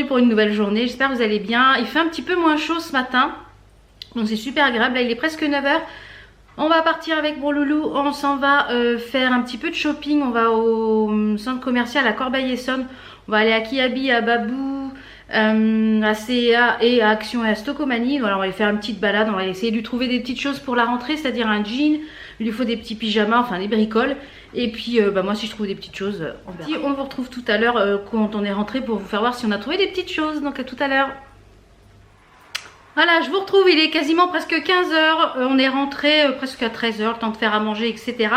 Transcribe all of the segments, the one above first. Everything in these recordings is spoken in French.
aujourd'hui pour une nouvelle journée. J'espère que vous allez bien. Il fait un petit peu moins chaud ce matin. Donc c'est super agréable. Là il est presque 9 h. On va partir avec mon loulou. On s'en va faire un petit peu de shopping. On va au centre commercial à Corbeil-Essonnes. On va aller à Kiabi, à Babou, à CA et à Action et à Stocomanie. Voilà, on va aller faire une petite balade. On va essayer de lui trouver des petites choses pour la rentrée, c'est-à-dire un jean. Il lui faut des petits pyjamas, enfin des bricoles. Et puis moi si je trouve des petites choses, on verra. On vous retrouve tout à l'heure quand on est rentré pour vous faire voir si on a trouvé des petites choses. Donc à tout à l'heure. Voilà, je vous retrouve, il est quasiment presque 15 h. On est rentré presque à 13 h, le temps de faire à manger, etc.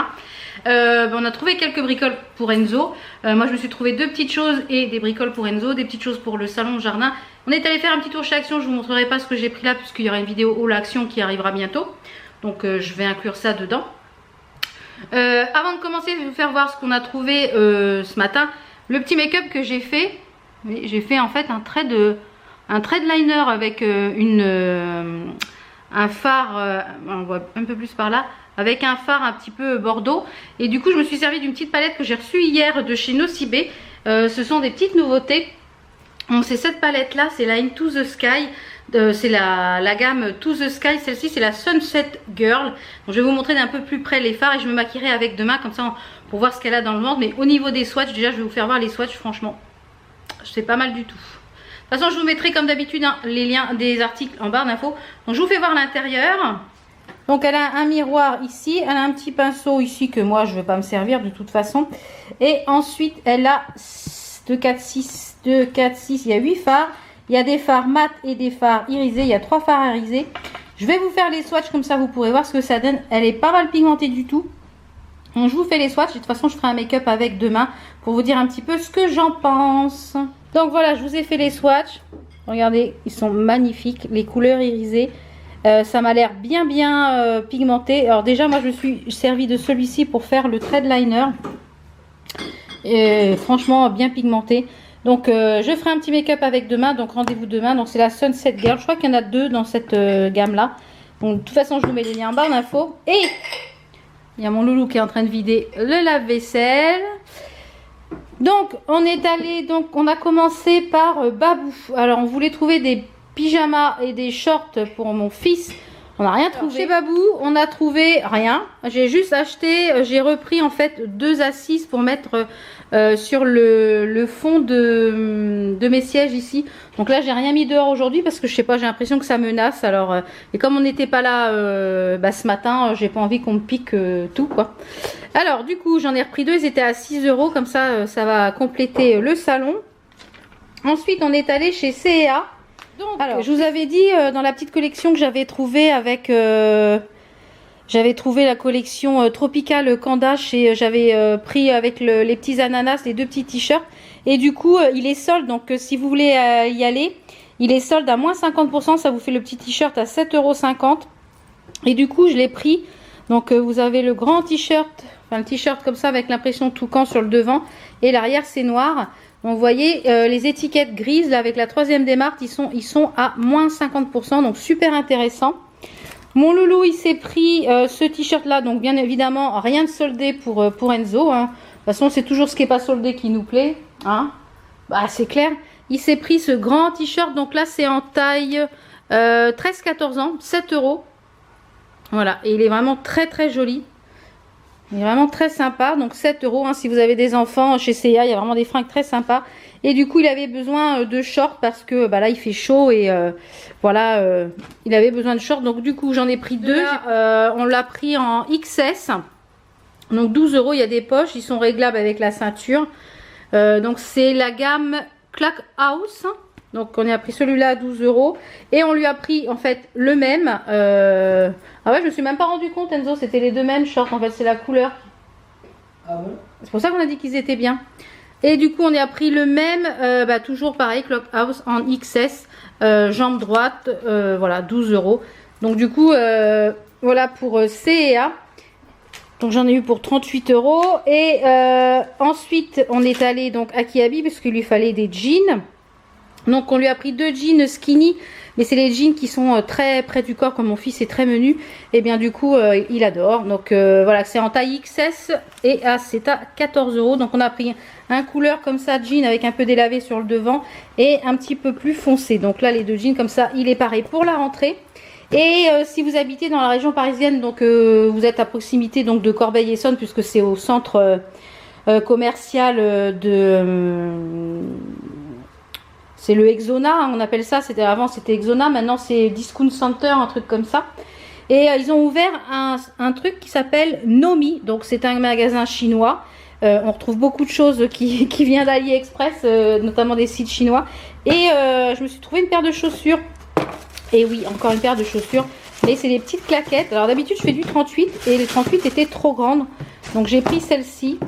On a trouvé quelques bricoles pour Enzo. Moi je me suis trouvé deux petites choses et des bricoles pour Enzo, des petites choses pour le salon, le jardin. On est allé faire un petit tour chez Action. Je vous montrerai pas ce que j'ai pris là puisqu'il y aura une vidéo haul Action qui arrivera bientôt. Donc je vais inclure ça dedans. Avant de commencer, je vais vous faire voir ce qu'on a trouvé ce matin. Le petit make-up que j'ai fait. J'ai fait en fait un trait liner avec un phare, on voit un peu plus par là, avec un phare un petit peu bordeaux. Et du coup je me suis servi d'une petite palette que j'ai reçue hier de chez Nocibé. Ce sont des petites nouveautés. Donc c'est cette palette là, c'est la Into the Sky. C'est la gamme To the Sky. Celle-ci c'est la Sunset Girl. Donc, je vais vous montrer d'un peu plus près les fards et je me maquillerai avec demain comme ça pour voir ce qu'elle a dans le ventre. Mais au niveau des swatchs, déjà je vais vous faire voir les swatchs. Franchement c'est pas mal du tout. De toute façon je vous mettrai comme d'habitude les liens des articles en barre d'infos. Donc je vous fais voir l'intérieur. Donc elle a un miroir ici, elle a un petit pinceau ici que moi je ne vais pas me servir de toute façon. Et ensuite elle a 2, 4, 6, il y a 8 fards. Il y a des fards mat et des fards irisés, il y a 3 fards irisés. Je vais vous faire les swatchs comme ça vous pourrez voir ce que ça donne. Elle est pas mal pigmentée du tout. Donc je vous fais les swatchs, de toute façon je ferai un make-up avec demain pour vous dire un petit peu ce que j'en pense. Donc voilà, je vous ai fait les swatchs. Regardez, ils sont magnifiques, les couleurs irisées. Ça m'a l'air bien pigmenté. Alors déjà moi je me suis servi de celui-ci pour faire le trait de liner. Et franchement bien pigmenté. Donc je ferai un petit make-up avec demain. Donc rendez-vous demain. Donc c'est la Sunset Girl. Je crois qu'il y en a 2 dans cette gamme là. Donc de toute façon je vous mets les liens en barre d'infos. Et il y a mon loulou qui est en train de vider le lave-vaisselle. Donc on est allé, donc on a commencé par Babou. Alors on voulait trouver des pyjamas et des shorts pour mon fils. On n'a rien trouvé. Chez Babou on a trouvé rien. J'ai juste acheté, j'ai repris en fait 2 assises pour mettre sur le fond de mes sièges ici. Donc là j'ai rien mis dehors aujourd'hui parce que je sais pas, j'ai l'impression que ça menace. Alors et comme on n'était pas là ce matin, j'ai pas envie qu'on me pique tout quoi. Alors du coup j'en ai repris 2, ils étaient à 6 € comme ça, ça va compléter le salon. Ensuite on est allé chez CA. Donc, alors, je vous avais dit dans la petite collection que j'avais trouvé avec j'avais trouvé la collection Tropical Candace et j'avais pris avec les petits ananas les 2 petits t-shirts et du coup il est solde. Donc si vous voulez y aller, il est solde à moins 50%, ça vous fait le petit t-shirt à 7,50 € et du coup je l'ai pris. Donc vous avez le grand t-shirt, enfin le t-shirt comme ça avec l'impression toucan sur le devant et l'arrière c'est noir. Donc vous voyez les étiquettes grises là avec la 3e démarque, ils sont à moins 50%, donc super intéressant. Mon loulou il s'est pris ce t-shirt là, donc bien évidemment rien de soldé pour Enzo. Hein. De toute façon c'est toujours ce qui n'est pas soldé qui nous plaît. Hein. Bah c'est clair. Il s'est pris ce grand t-shirt, donc là c'est en taille 13-14 ans, 7 €. Voilà, et il est vraiment très joli. Il est vraiment très sympa, donc 7 €. Hein, si vous avez des enfants chez CA, il y a vraiment des fringues très sympas. Et du coup, il avait besoin de shorts parce que là, il fait chaud et voilà, il avait besoin de shorts. Donc du coup, j'en ai pris 2. On l'a pris en XS, donc 12 €. Il y a des poches, ils sont réglables avec la ceinture. Donc c'est la gamme Clack House. Donc on a pris celui-là à 12 € et on lui a pris en fait le même. Ah ouais, je me suis même pas rendu compte Enzo, c'était les 2 mêmes shorts en fait, c'est la couleur. Ah bon? C'est pour ça qu'on a dit qu'ils étaient bien. Et du coup on a pris le même, toujours pareil, Clock House en XS, jambe droite, voilà 12 €. Donc du coup voilà pour CA. Donc j'en ai eu pour 38 €. Et ensuite on est allé donc à Kiabi parce qu'il lui fallait des jeans. Donc on lui a pris 2 jeans skinny, mais c'est les jeans qui sont très près du corps, comme mon fils est très menu, et bien du coup il adore. Donc voilà, c'est en taille XS et c'est à 14 €. Donc on a pris un couleur comme ça, jean avec un peu délavé sur le devant et un petit peu plus foncé. Donc là les 2 jeans comme ça, il est pareil pour la rentrée. Et si vous habitez dans la région parisienne, donc vous êtes à proximité donc de Corbeil-Essonnes, puisque c'est au centre commercial c'est le Exona, hein, on appelle ça. Avant c'était Exona, maintenant c'est Discount Center, un truc comme ça. Et ils ont ouvert un truc qui s'appelle Nomi. Donc c'est un magasin chinois. On retrouve beaucoup de choses qui viennent d'AliExpress, notamment des sites chinois. Et je me suis trouvé une paire de chaussures. Et oui, encore une paire de chaussures. Mais c'est des petites claquettes. Alors d'habitude je fais du 38 et les 38 étaient trop grandes. Donc j'ai pris celle-ci.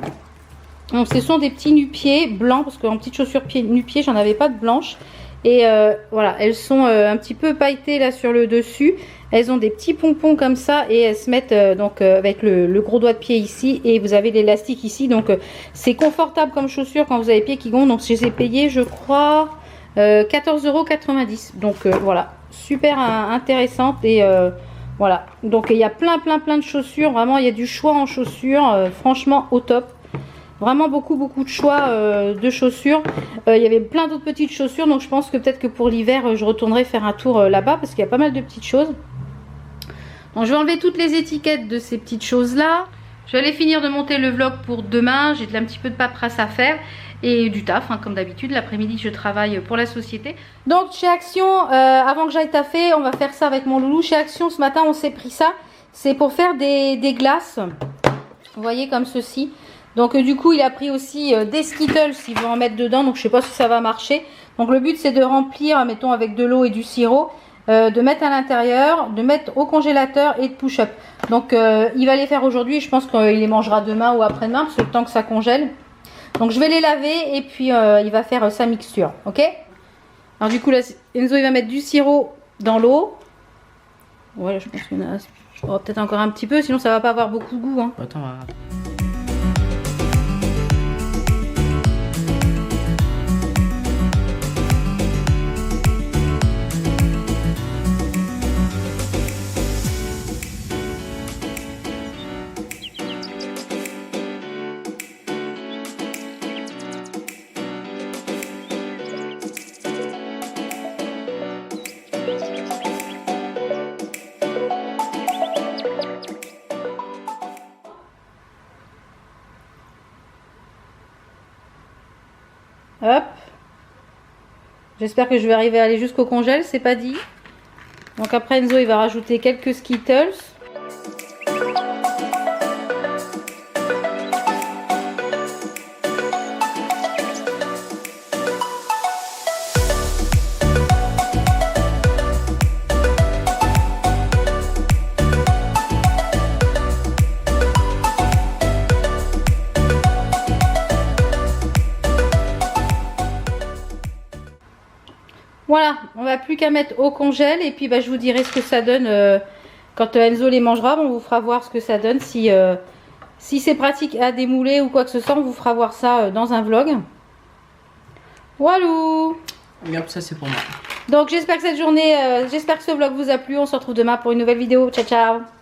Donc ce sont des petits nu-pieds blancs, parce qu'en petites chaussures nu-pieds j'en avais pas de blanches. Et voilà, elles sont un petit peu pailletées là sur le dessus. Elles ont des petits pompons comme ça et elles se mettent donc avec le gros doigt de pied ici, et vous avez l'élastique ici. Donc c'est confortable comme chaussure quand vous avez les pieds qui gonflent. Donc je les ai payées je crois 14,90 €. Donc voilà, super intéressante. Et voilà, donc il y a plein de chaussures. Vraiment il y a du choix en chaussures, franchement au top. Vraiment beaucoup de choix de chaussures. Il y avait plein d'autres petites chaussures, donc je pense que peut-être que pour l'hiver je retournerai faire un tour là-bas, parce qu'il y a pas mal de petites choses. Donc je vais enlever toutes les étiquettes de ces petites choses là. Je vais aller finir de monter le vlog pour demain. J'ai un petit peu de paperasse à faire et du taf, hein, comme d'habitude. L'après-midi je travaille pour la société. Donc chez Action, avant que j'aille taffer, on va faire ça avec mon loulou. Chez Action ce matin on s'est pris ça. C'est pour faire des glaces. Vous voyez, comme ceci. Donc du coup il a pris aussi des Skittles, il veut en mettre dedans, donc je sais pas si ça va marcher. Donc le but c'est de remplir, mettons avec de l'eau et du sirop, de mettre à l'intérieur, de mettre au congélateur et de push-up. Donc il va les faire aujourd'hui, je pense qu'il les mangera demain ou après-demain, parce que le temps que ça congèle. Donc je vais les laver et puis il va faire sa mixture, ok? Alors du coup là Enzo il va mettre du sirop dans l'eau. Voilà, je pense qu'on a peut-être encore un petit peu, sinon ça va pas avoir beaucoup de goût, hein. Attends, Hop. J'espère que je vais arriver à aller jusqu'au congèle, c'est pas dit. Donc après Enzo il va rajouter quelques Skittles. Voilà, on va plus qu'à mettre au congèle et puis je vous dirai ce que ça donne quand Enzo les mangera. On vous fera voir ce que ça donne, si c'est pratique à démouler ou quoi que ce soit, on vous fera voir ça dans un vlog. Walou. Regarde, ça c'est pour moi. Donc j'espère que cette journée, j'espère que ce vlog vous a plu. On se retrouve demain pour une nouvelle vidéo. Ciao ciao.